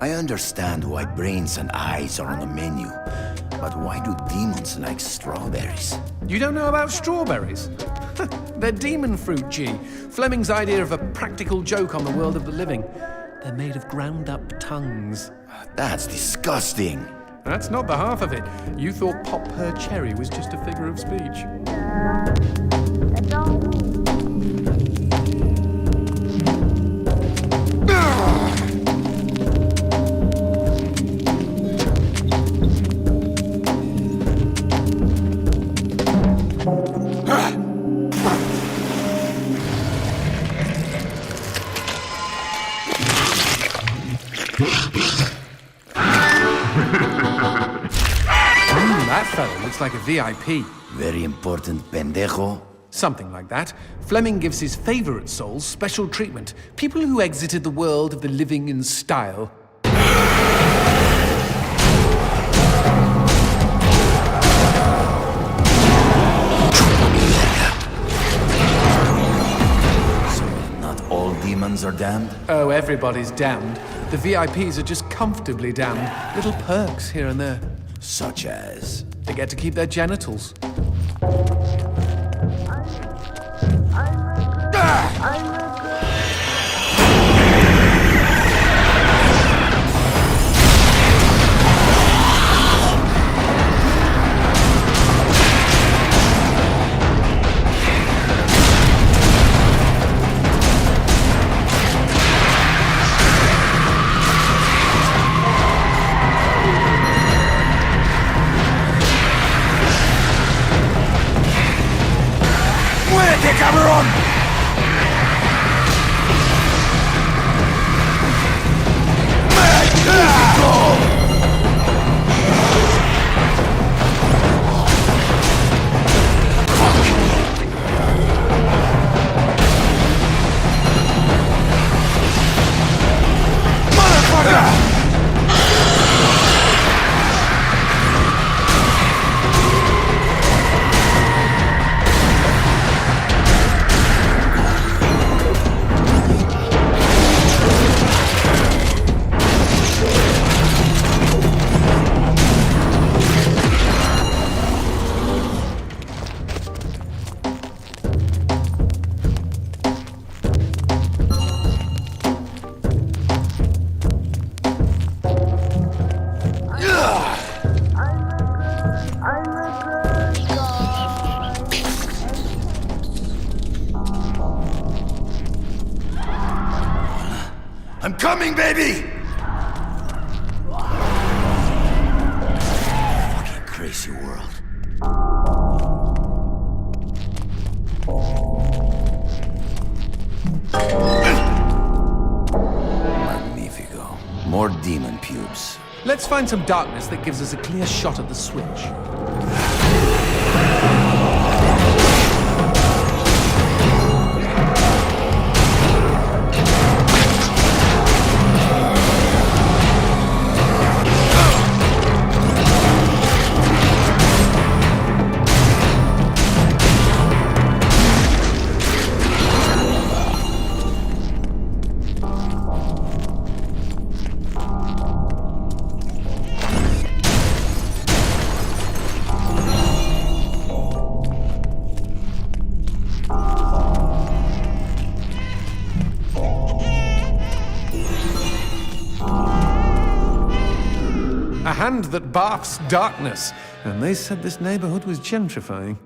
I understand why brains and eyes are on the menu, but why do demons like strawberries? You don't know about strawberries? They're demon fruit, G. Fleming's idea of a practical joke on the world of the living. They're made of ground-up tongues. That's disgusting. That's not the half of it. You thought pop per cherry was just a figure of speech. That fellow looks like a VIP. Very important pendejo. Something like that. Fleming gives his favorite souls special treatment. People who exited the world of the living in style. So, not all demons are damned? Oh, everybody's damned. The VIPs are just comfortably damned. Little perks here and there. Such as? They get to keep their genitals. ¡Muévete, cabrón! I'm coming, baby! Fucking crazy world. Magnifico. More demon pubes. Let's find some darkness that gives us a clear shot at the switch. A hand that baths darkness. And they said this neighborhood was gentrifying.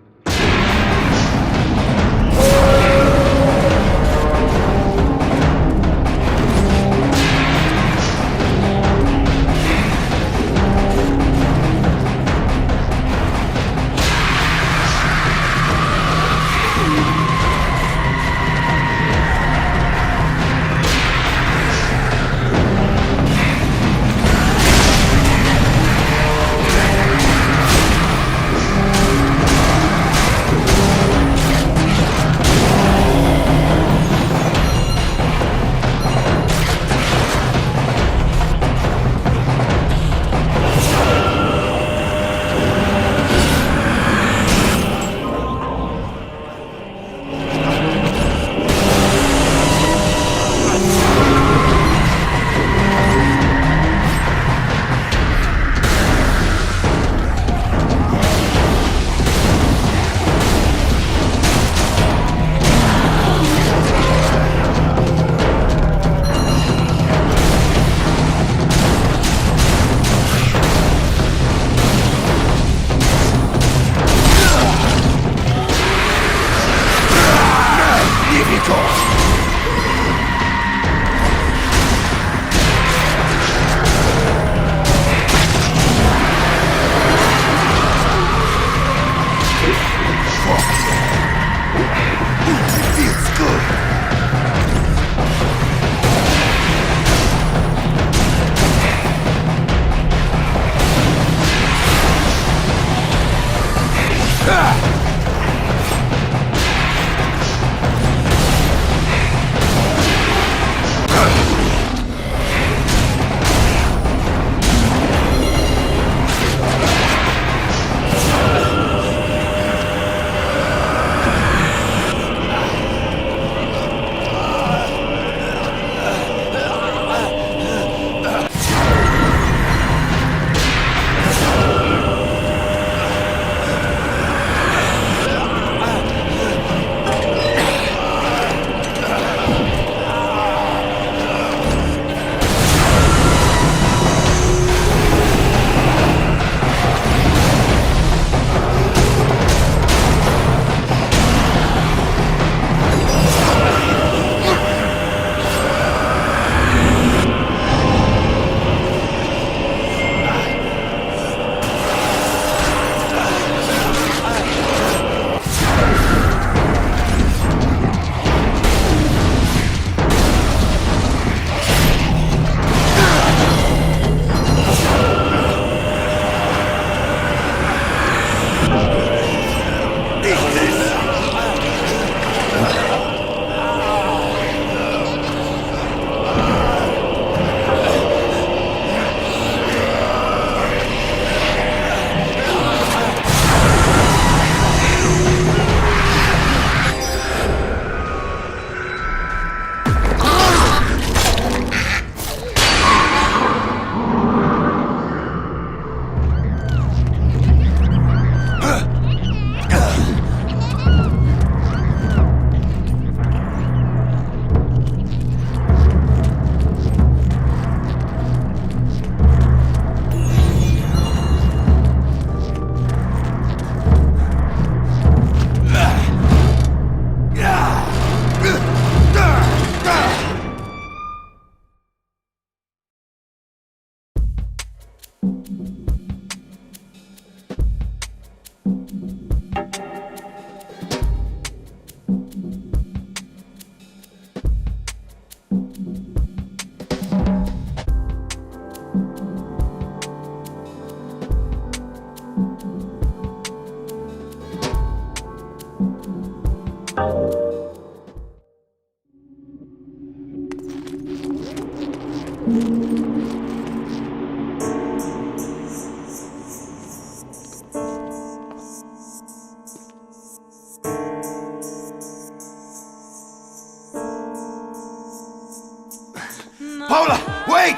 Paula, wait!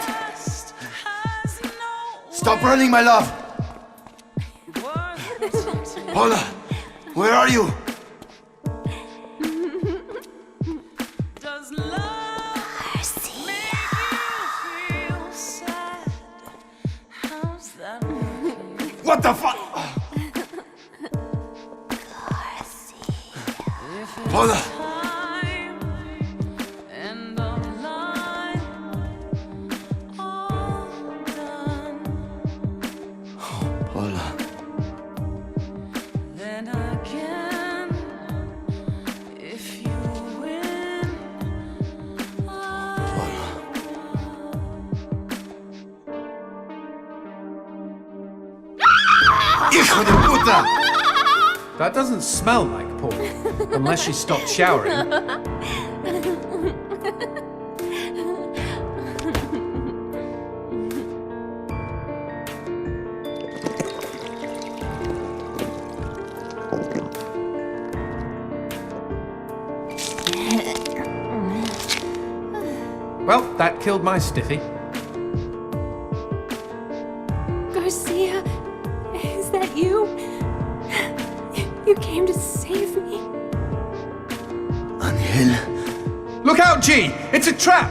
Stop running, my love! Paula, where are you? What the fuck? Paula! Paula. Hijo de puta! That doesn't smell like Paul, unless she stopped showering. Well, that killed my stiffy. Garcia, is that you? You came to save me? Angel. Look out, G! It's a trap!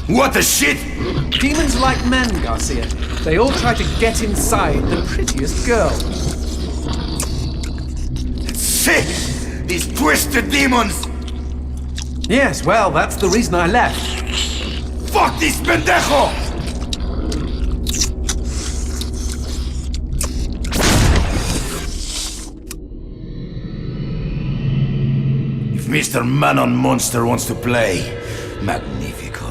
What the shit? Demons like men, Garcia. They all try to get inside the prettiest girl. Sick! These twisted demons! Yes, well, that's the reason I left. Fuck this pendejo! If Mr. Man-on Monster wants to play, magnifico.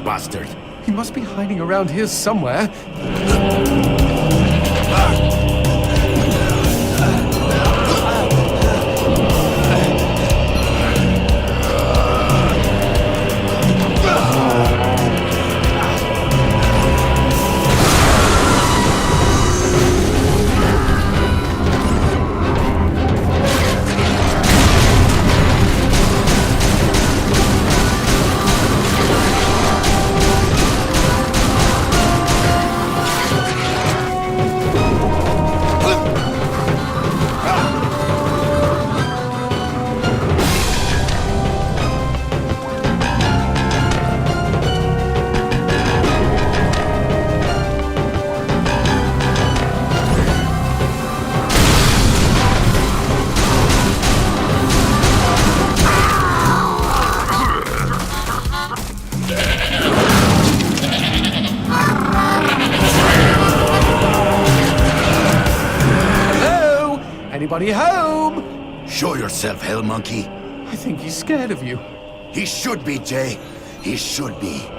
Bastard. He must be hiding around here somewhere. Anybody home? Show yourself, hell monkey. I think he's scared of you. He should be, Jay. He should be.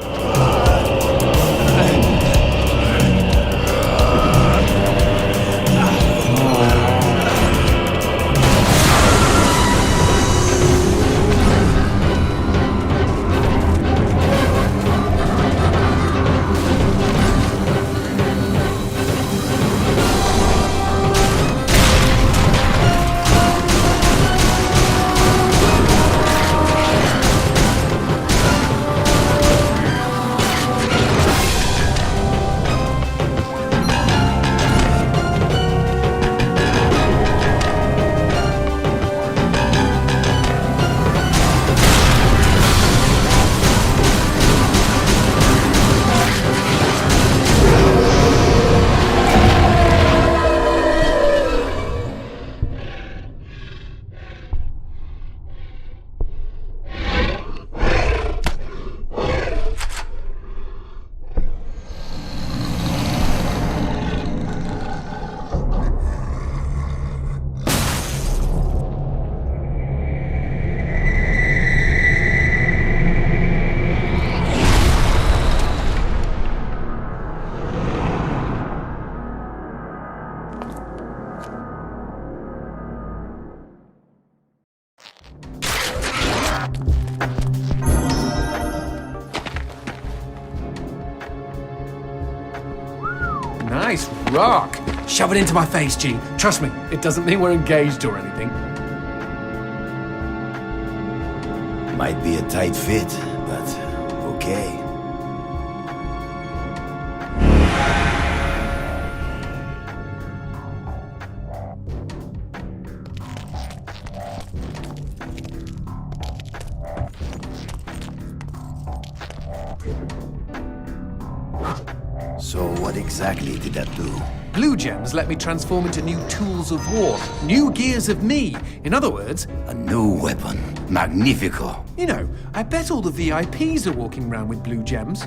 rock. Shove it into my face, G. Trust me, it doesn't mean we're engaged or anything. Might be a tight fit, but okay. So what exactly did that do? Blue gems let me transform into new tools of war, new gears of me. In other words, A new weapon. Magnifico. you know, I bet all the VIPs are walking around with blue gems.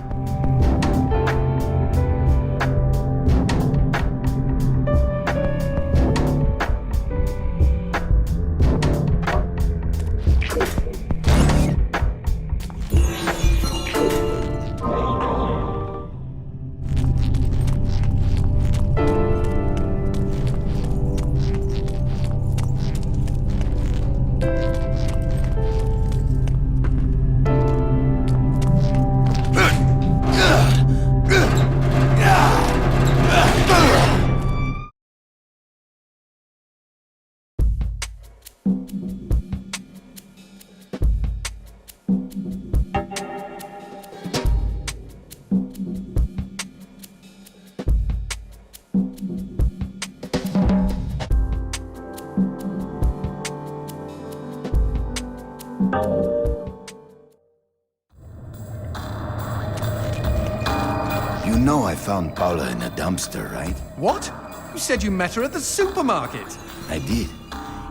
You know I found Paula in a dumpster, right? What? You said you met her at the supermarket. I did.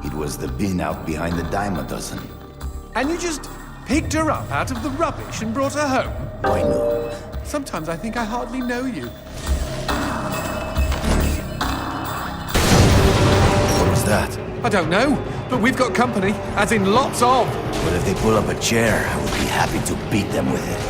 It was the bin out behind the dime a dozen. And you just picked her up out of the rubbish and brought her home? Why no? Sometimes I think I hardly know you. What was that? I don't know, but we've got company, as in lots of. But if they pull up a chair, I would be happy to beat them with it.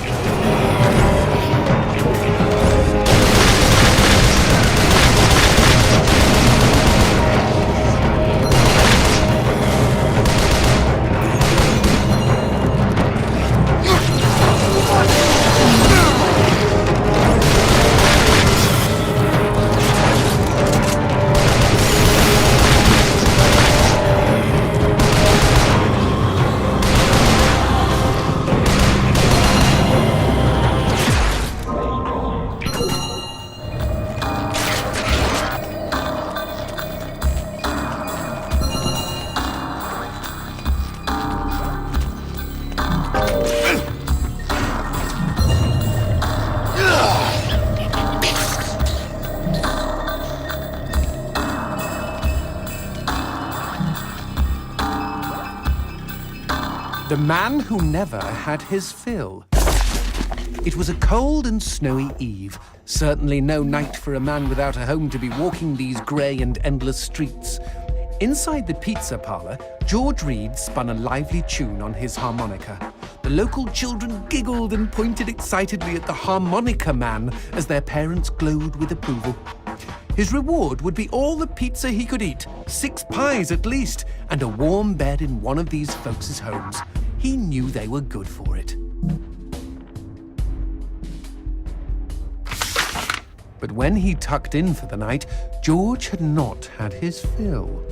The man who never had his fill. It was a cold and snowy eve. Certainly no night for a man without a home to be walking these grey and endless streets. Inside the pizza parlour, George Reed spun a lively tune on his harmonica. The local children giggled and pointed excitedly at the harmonica man as their parents glowed with approval. His reward would be all the pizza he could eat, 6 pies at least, and a warm bed in one of these folks' homes. He knew they were good for it. But when he tucked in for the night, George had not had his fill.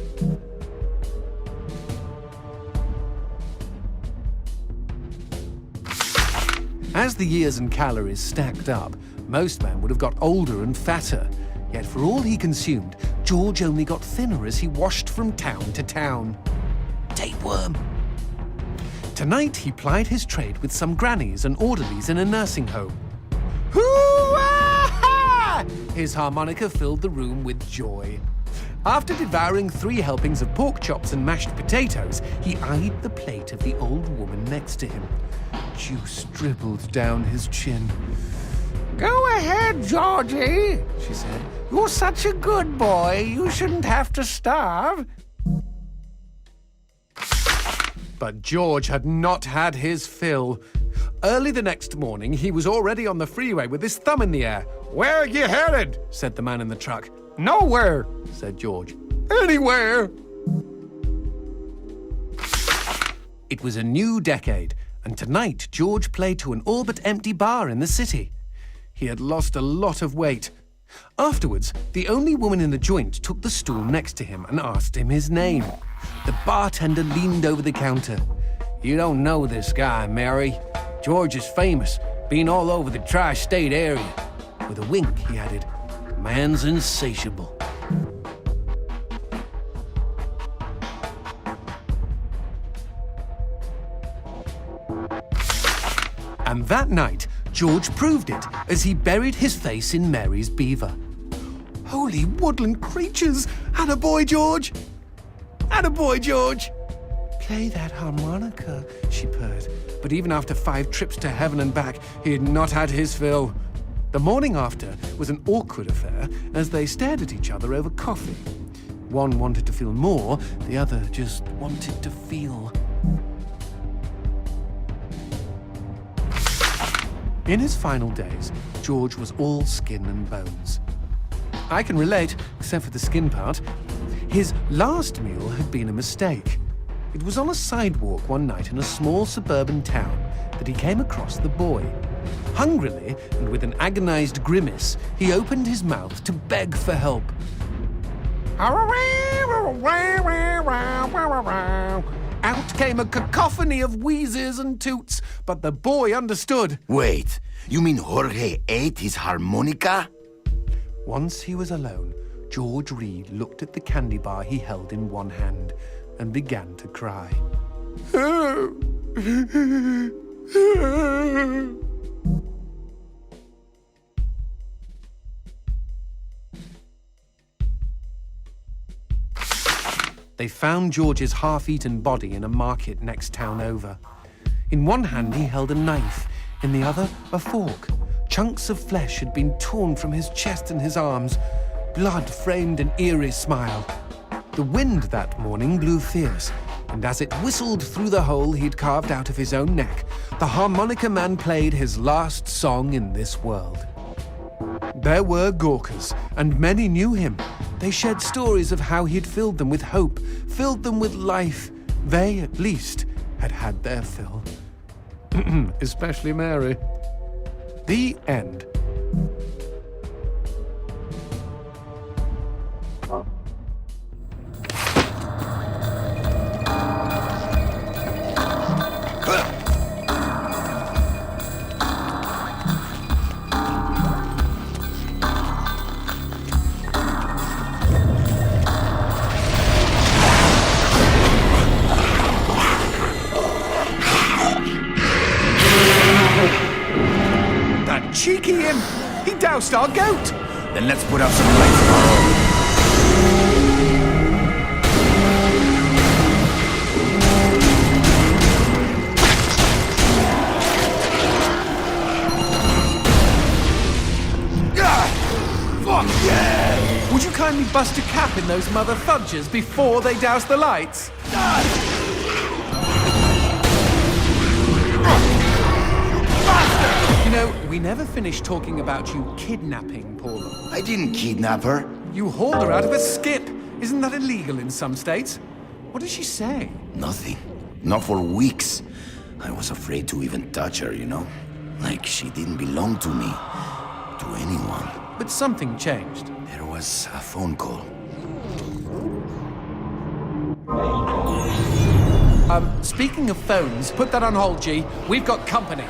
As the years and calories stacked up, most men would have got older and fatter. Yet for all he consumed, George only got thinner as he washed from town to town. Tapeworm. Tonight he plied his trade with some grannies and orderlies in a nursing home. Hoo-ah! His harmonica filled the room with joy. After devouring 3 helpings of pork chops and mashed potatoes, he eyed the plate of the old woman next to him. Juice dribbled down his chin. Go ahead, Georgie, she said. You're such a good boy. You shouldn't have to starve. But George had not had his fill. Early the next morning, he was already on the freeway with his thumb in the air. Where are you headed? Said the man in the truck. Nowhere, Said George. anywhere. It was a new decade, and tonight George played to an all but empty bar in the city. He had lost a lot of weight. Afterwards, the only woman in the joint took the stool next to him and asked him his name. The bartender leaned over the counter. "You don't know this guy, Mary. George is famous, been all over the tri-state area." With a wink, he added, "Man's insatiable." And that night, George proved it as he buried his face in Mary's beaver. "Holy woodland creatures! Attaboy, George! Attaboy, George!" "Play that harmonica," she purred. But even after 5 trips to heaven and back, he had not had his fill. The morning after was an awkward affair as they stared at each other over coffee. One wanted to feel more, the other just wanted to feel. In his final days, George was all skin and bones. I can relate, except for the skin part. His last meal had been a mistake. It was on a sidewalk one night in a small suburban town that he came across the boy. Hungrily, and with an agonized grimace, he opened his mouth to beg for help. Out came a cacophony of wheezes and toots, but the boy understood. Wait, you mean Jorge ate his harmonica? Once he was alone, George Reed looked at the candy bar he held in one hand and began to cry. They found George's half-eaten body in a market next town over. In one hand he held a knife, in the other a fork. Chunks of flesh had been torn from his chest and his arms. Blood framed an eerie smile. The wind that morning blew fierce, and as it whistled through the hole he'd carved out of his own neck, the harmonica man played his last song in this world. There were Gawkers, and many knew him. They shared stories of how he'd filled them with hope, filled them with life. They, at least, had had their fill. Especially Mary. The end. Cheeky him! He doused our goat! Then let's put out some lights of our own. Fuck yeah! Would you kindly bust a cap in those mother fudges before they douse the lights? You know, we never finished talking about you kidnapping Paula. I didn't kidnap her. You hauled her out of a skip. Isn't that illegal in some states? What did she say? Nothing. Not for weeks. I was afraid to even touch her, you know? Like she didn't belong to me. To anyone. But something changed. There was a phone call. Speaking of phones, put that on hold, G. We've got company.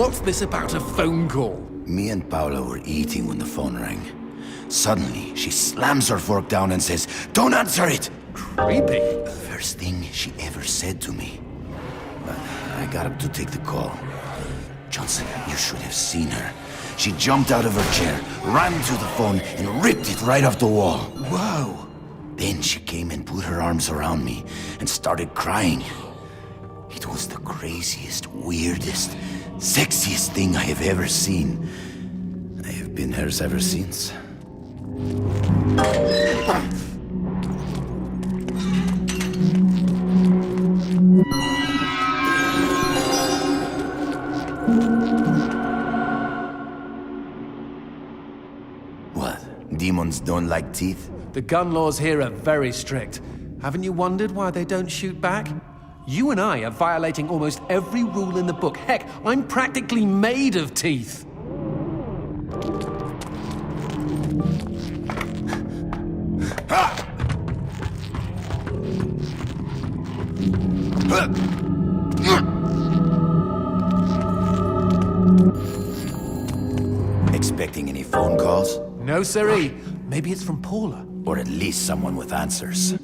what's this about a phone call? Me and Paula were eating when the phone rang. Suddenly, she slams her fork down and says, "Don't answer it!" Creepy. First thing she ever said to me. But I got up to take the call. Johnson, you should have seen her. She jumped out of her chair, ran to the phone, and ripped it right off the wall. Whoa. Then she came and put her arms around me and started crying. It was the craziest, weirdest, sexiest thing I have ever seen. I have been hers ever since. What? Demons don't like teeth? The gun laws here are very strict. Haven't you wondered why they don't shoot back? You and I are violating almost every rule in the book. Heck, I'm practically made of teeth. Expecting any phone calls? No, siree. Maybe it's from Paula. Or at least someone with answers.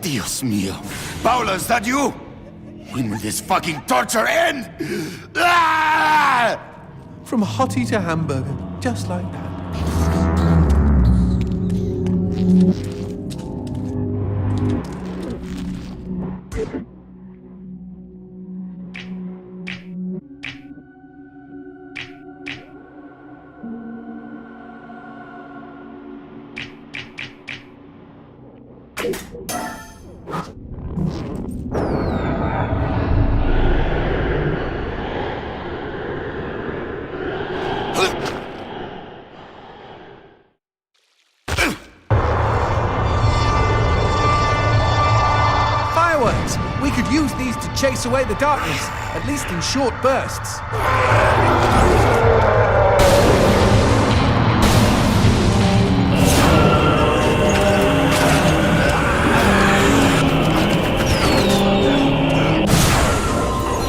Dios mío. Paula, is that you? When will this fucking torture end? Ah! From hottie to hamburger, just like that. We could use these to chase away the darkness, at least in short bursts.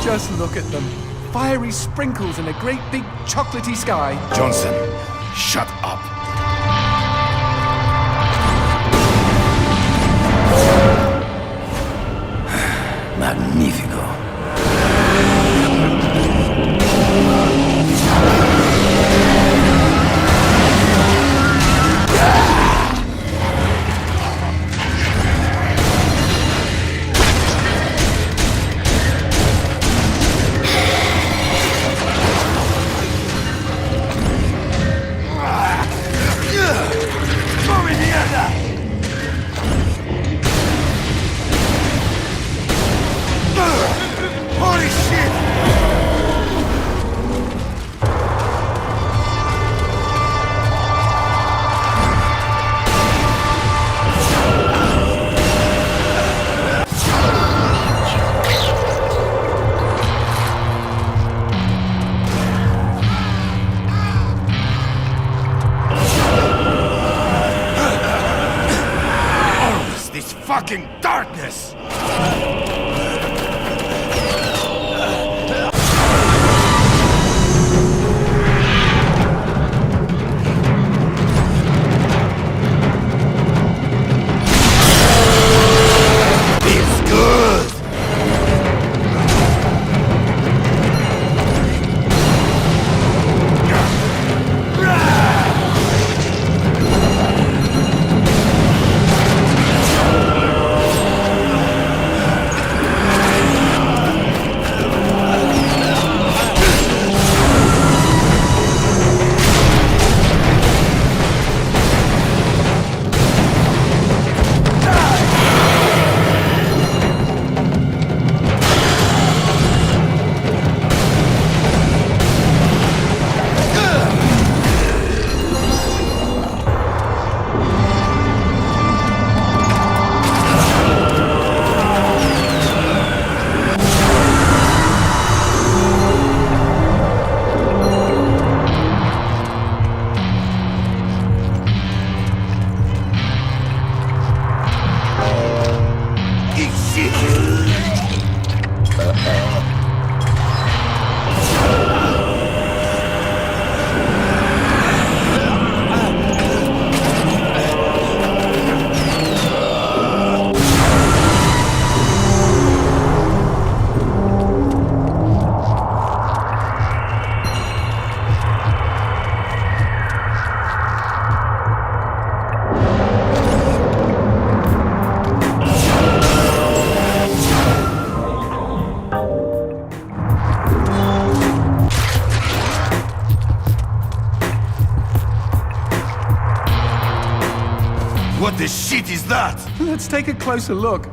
Just look at them. Fiery sprinkles in a great big chocolatey sky. Johnson, shut up. Magnifico. shit is that? Let's take a closer look.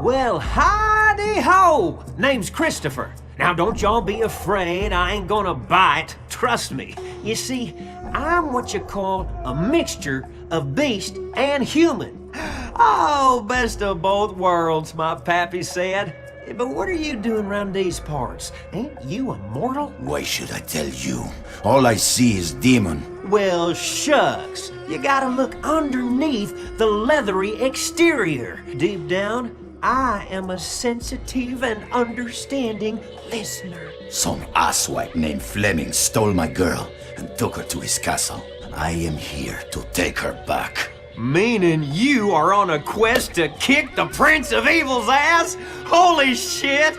Well, howdy-ho! Name's Christopher. Now, don't y'all be afraid, I ain't gonna bite. Trust me. You see, I'm what you call a mixture of beast and human. Oh, best of both worlds, my pappy said. But what are you doing around these parts? Ain't you a mortal? Why should I tell you? All I see is demon. Well, shucks. You gotta look underneath the leathery exterior. Deep down, I am a sensitive and understanding listener. Some asswipe named Fleming stole my girl and took her to his castle. I am here to take her back. Meaning you are on a quest to kick the Prince of Evil's ass? Holy shit!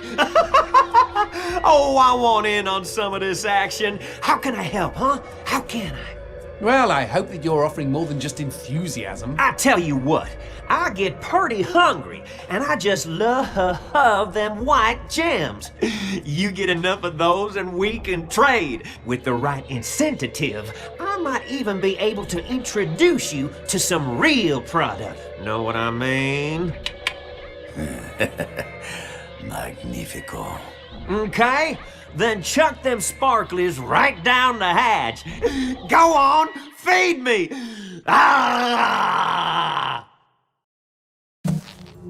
Oh, I want in on some of this action. How can I help, huh? How can I? Well, I hope that you're offering more than just enthusiasm. I tell you what, I get purty hungry, and I just love them white gems. You get enough of those and we can trade. With the right incentive, I might even be able to introduce you to some real product. Know what I mean? Magnifico. Okay, then chuck them sparklies right down the hatch. Go on, feed me! Ah!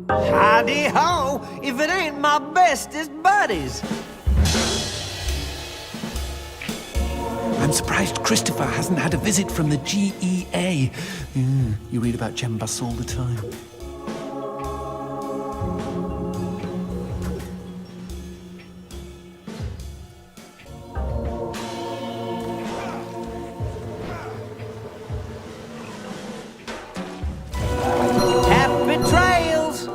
Howdy-ho, if it ain't my bestest buddies. I'm surprised Christopher hasn't had a visit from the GEA. You read about gem busts all the time. Happy trails!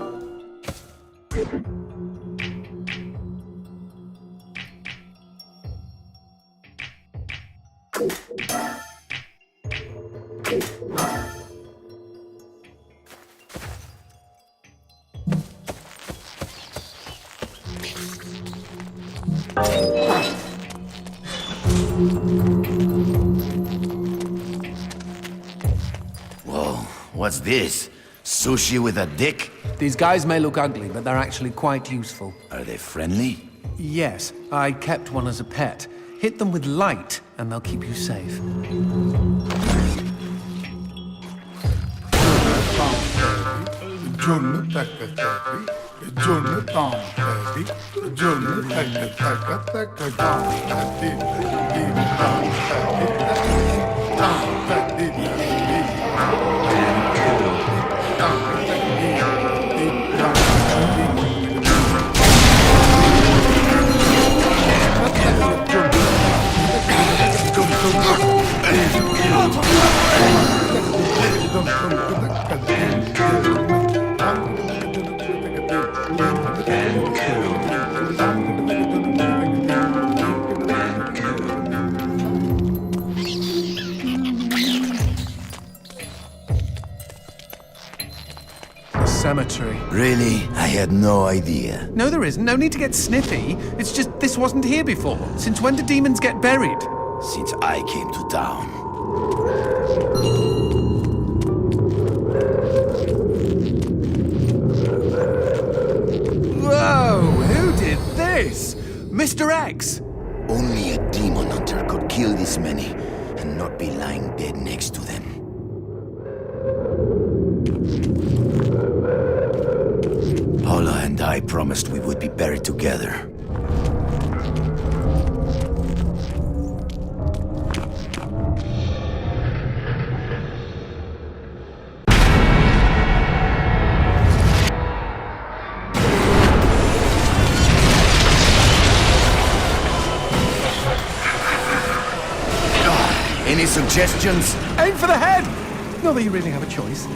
Whoa, what's this? Sushi with a dick? These guys may look ugly, but they're actually quite useful. Are they friendly? Yes, I kept one as a pet. Hit them with light, and they'll keep you safe. Cemetery. Really? I had no idea. No, there isn't. No need to get snippy. It's just this wasn't here before. Since when do demons get buried? Since I came to town. Whoa! Who did this? Mr. X! Only a demon hunter could kill this many and not be lying dead next to them. Paula and I promised we would be buried together. Any suggestions? Aim for the head! Not that you really have a choice.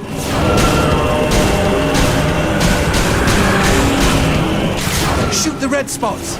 Shoot the red spots!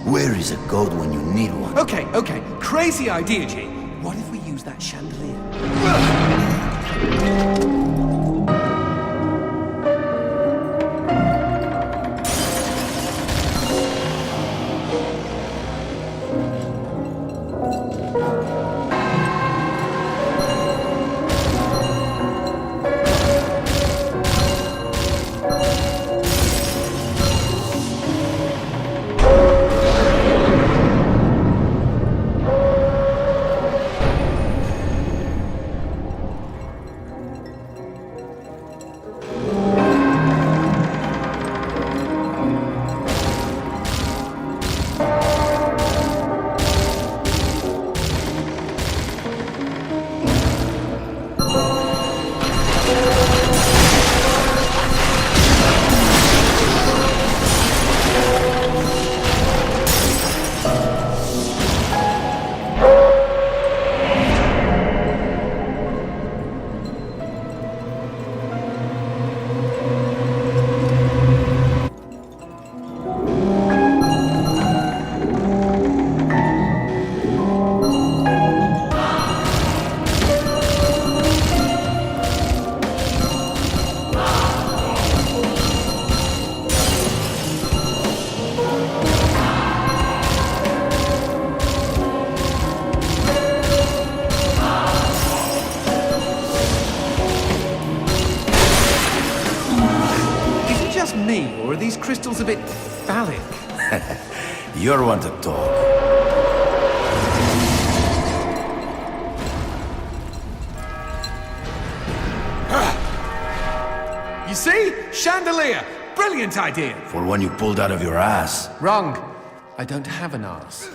Where is a goat when you need one? Okay, crazy idea, G. What if we use that chandelier? Me, or are these crystals a bit phallic? You're one to talk. You see? Chandelier! Brilliant idea! For one you pulled out of your ass. Wrong. I don't have an arse.